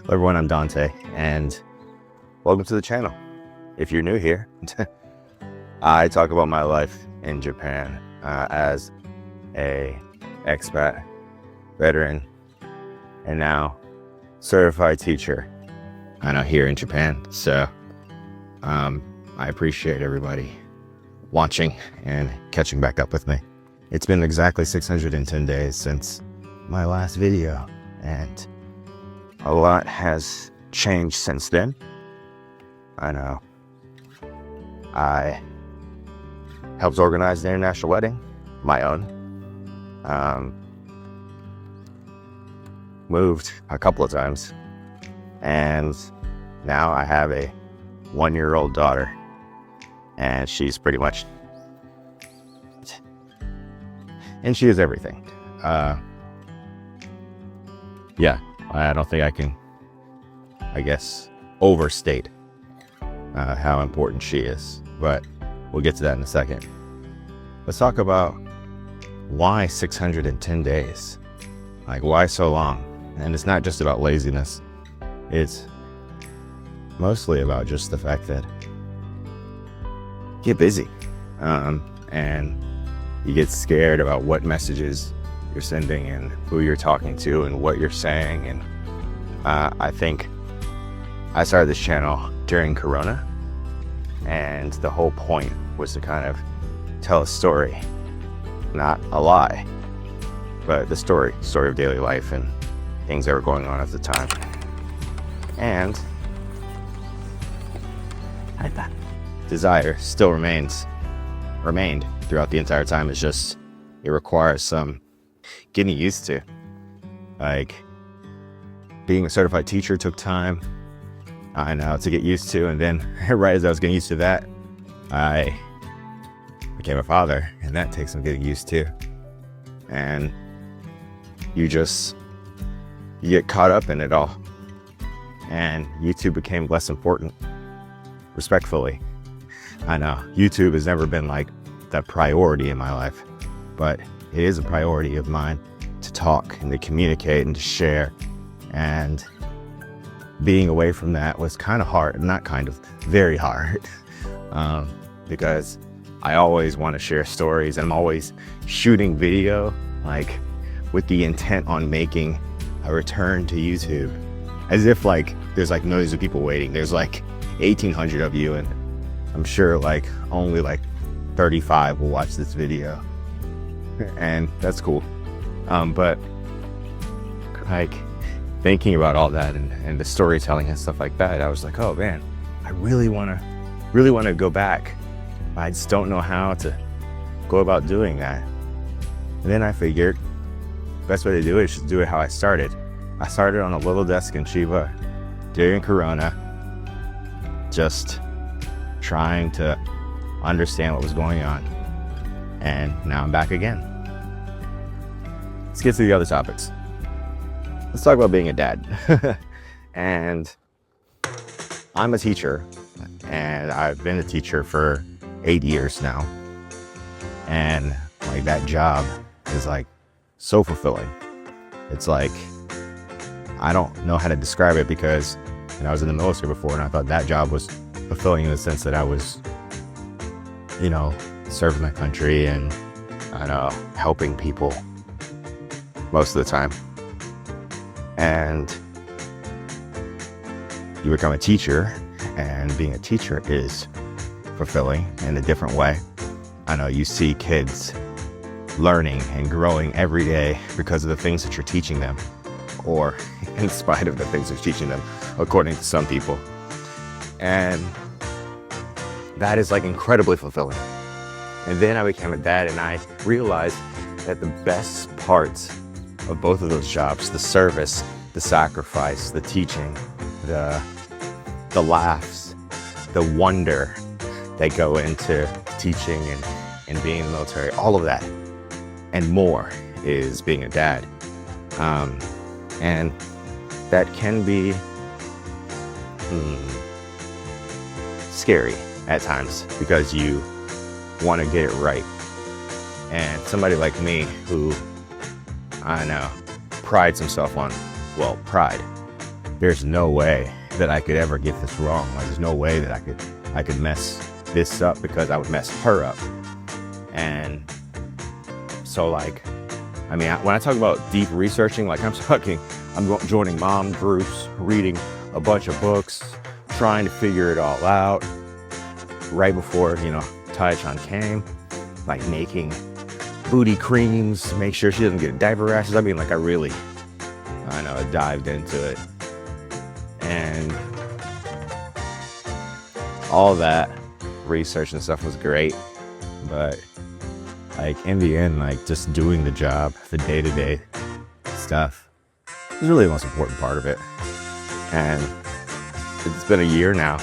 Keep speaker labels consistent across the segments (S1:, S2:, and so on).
S1: Hello everyone, I'm Dante, and welcome to the channel. If you're new here, I talk about my life in Japan as a expat, veteran, and now certified teacher. I know here in Japan, so I appreciate everybody watching and catching back up with me. It's been exactly 610 days since my last video, and a lot has changed since then. I know. I helped organize the international wedding, my own. Moved a couple of times, and now I have a 1-year-old daughter, and she's pretty much, and she is everything. Yeah, I don't think I can, overstate how important she is, but we'll get to that in a second. Let's talk about why 610 days. Like, why so long? And it's not just about laziness. It's mostly about just the fact that you get busy, and you get scared about what messages you're sending and who you're talking to and what you're saying. And I think I started this channel during Corona, and the whole point was to kind of tell a story, not a lie, but the story of daily life and things that were going on at the time. And that desire still remained throughout the entire time. It's just, it requires some getting used to. Like, being a certified teacher took time, I know, to get used to, and then right as I was getting used to that, I became a father, and that takes some getting used to. And you get caught up in it all, and YouTube became less important, respectfully. I know YouTube has never been like the priority in my life, but it is a priority of mine to talk and to communicate and to share. And being away from that was kind of hard, very hard, because I always want to share stories, and I'm always shooting video, like, with the intent on making a return to YouTube, as if like there's like millions of people waiting. There's like 1,800 of you, and I'm sure like only like 35 will watch this video, and that's cool. But like, thinking about all that and the storytelling and stuff like that, I was like, oh man, I really want to go back. I just don't know how to go about doing that. And then I figured the best way to do it is just do it how I started. I started on a little desk in Chiba during Corona, just trying to understand what was going on. And now I'm back again. Let's get to the other topics. Let's talk about being a dad. And I'm a teacher, and I've been a teacher for 8 years now. And like, that job is like so fulfilling. It's like, I don't know how to describe it, because I was in the military before, and I thought that job was fulfilling in the sense that I was, serving my country and, helping people most of the time. And you become a teacher, and being a teacher is fulfilling in a different way. I know you see kids learning and growing every day because of the things that you're teaching them, or in spite of the things you're teaching them, according to some people. And that is like incredibly fulfilling. And then I became a dad, and I realized that the best parts of both of those jobs, the service, the sacrifice, the teaching, the laughs, the wonder that go into teaching and being in the military, all of that and more is being a dad. And that can be scary at times, because you want to get it right. And somebody like me, who I know prides himself on, well, pride there's no way that I could ever get this wrong. Like, there's no way that I could mess this up, because I would mess her up. And so, like, I mean, when I talk about deep researching, like, I'm joining mom groups, reading a bunch of books, trying to figure it all out. Right before, you know, Tai-chan came, like, making booty creams, make sure she doesn't get diaper rashes. I mean, like, I dived into it. And all that research and stuff was great, but, like, in the end, like, just doing the job, the day-to-day stuff is really the most important part of it. And it's been a year now,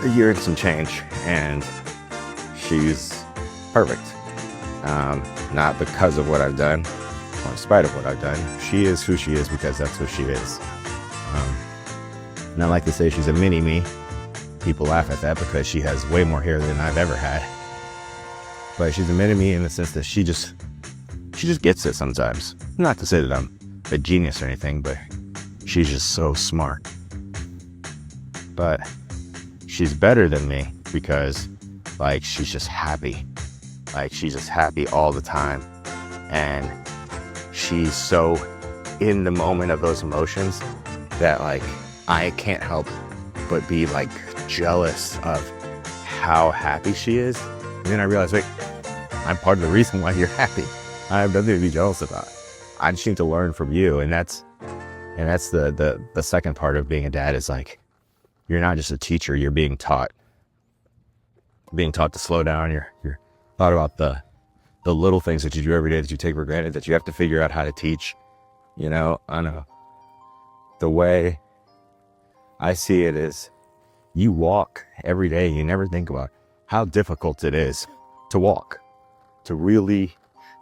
S1: a year and some change, and she's perfect. Not because of what I've done, or in spite of what I've done. She is who she is because that's who she is. And I like to say she's a mini-me. People laugh at that because she has way more hair than I've ever had. But she's a mini-me in the sense that she just gets it sometimes. Not to say that I'm a genius or anything, but she's just so smart. But she's better than me because, like, she's just happy. Like, she's just happy all the time. And she's so in the moment of those emotions that, like, I can't help but be, like, jealous of how happy she is. And then I realized, wait, I'm part of the reason why you're happy. I have nothing to be jealous about. I just need to learn from you. And that's the second part of being a dad, is, like, you're not just a teacher, you're being taught. Being taught to slow down. You're taught about the little things that you do every day that you take for granted, that you have to figure out how to teach. You know, I know. The way I see it is, you walk every day, you never think about how difficult it is to walk. To really,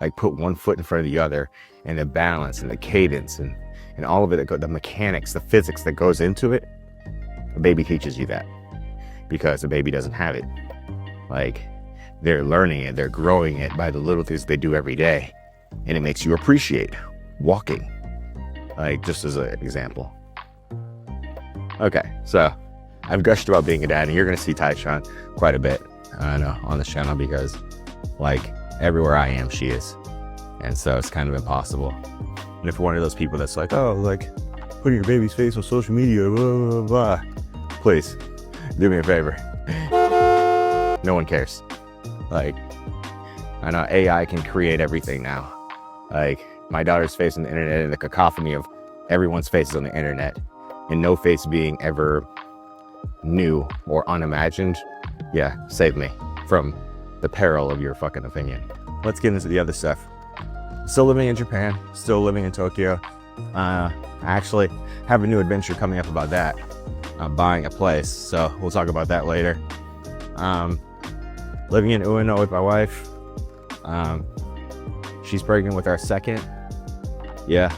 S1: like, put one foot in front of the other, and the balance and the cadence and all of it, the mechanics, the physics that goes into it. A baby teaches you that, because a baby doesn't have it. Like, they're learning it, they're growing it by the little things they do every day. And it makes you appreciate walking. Like, just as an example. Okay, so I've gushed about being a dad, and you're going to see Tai-chan quite a bit on this channel, because, like, everywhere I am, she is. And so it's kind of impossible. And if you're one of those people that's like, oh, like, putting your baby's face on social media, blah, blah, blah, please, do me a favor. No one cares. Like, I know AI can create everything now. Like, my daughter's face on the internet, and the cacophony of everyone's faces on the internet, and no face being ever new or unimagined. Yeah, save me from the peril of your fucking opinion. Let's get into the other stuff. Still living in Japan, still living in Tokyo. I actually have a new adventure coming up about that. I'm buying a place, so we'll talk about that later. Living in Ueno with my wife. She's pregnant with our second. Yeah,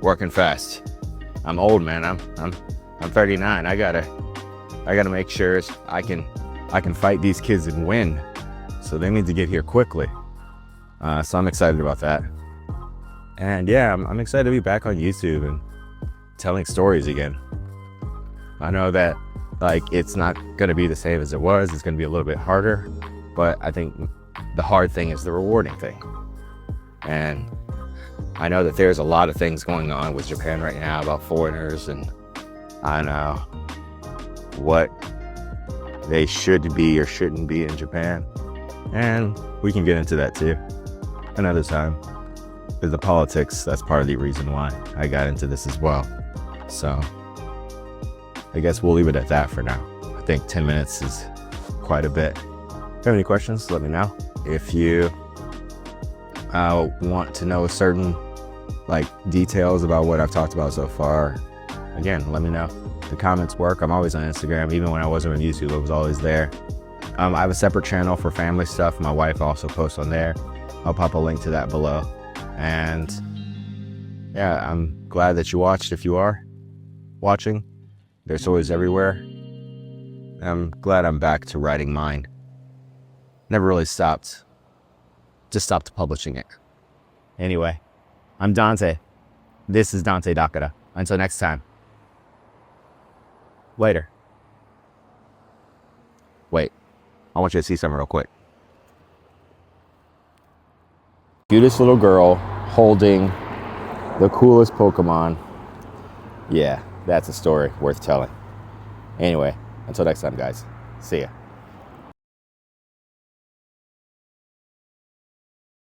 S1: working fast. I'm old, man. I'm 39. I gotta make sure I can fight these kids and win. So they need to get here quickly. So I'm excited about that. And yeah, I'm excited to be back on YouTube and telling stories again. I know that, like, it's not gonna be the same as it was. It's gonna be a little bit harder, but I think the hard thing is the rewarding thing. And I know that there's a lot of things going on with Japan right now about foreigners, and I know what they should be or shouldn't be in Japan. And we can get into that too another time. Because the politics, that's part of the reason why I got into this as well. So I guess we'll leave it at that for now. I think 10 minutes is quite a bit. If you have any questions, let me know. If you want to know certain, like, details about what I've talked about so far, again, let me know. The comments work. I'm always on Instagram. Even when I wasn't on YouTube, I was always there. I have a separate channel for family stuff. My wife also posts on there. I'll pop a link to that below. And yeah, I'm glad that you watched. If you are watching, there's stories everywhere. I'm glad I'm back to writing mine. Never really stopped. Just stopped publishing it. Anyway, I'm Dante. This is Dante Dakara. Until next time. Later. Wait, I want you to see something real quick. Cutest little girl holding the coolest Pokemon. Yeah, that's a story worth telling. Anyway, until next time, guys. See ya.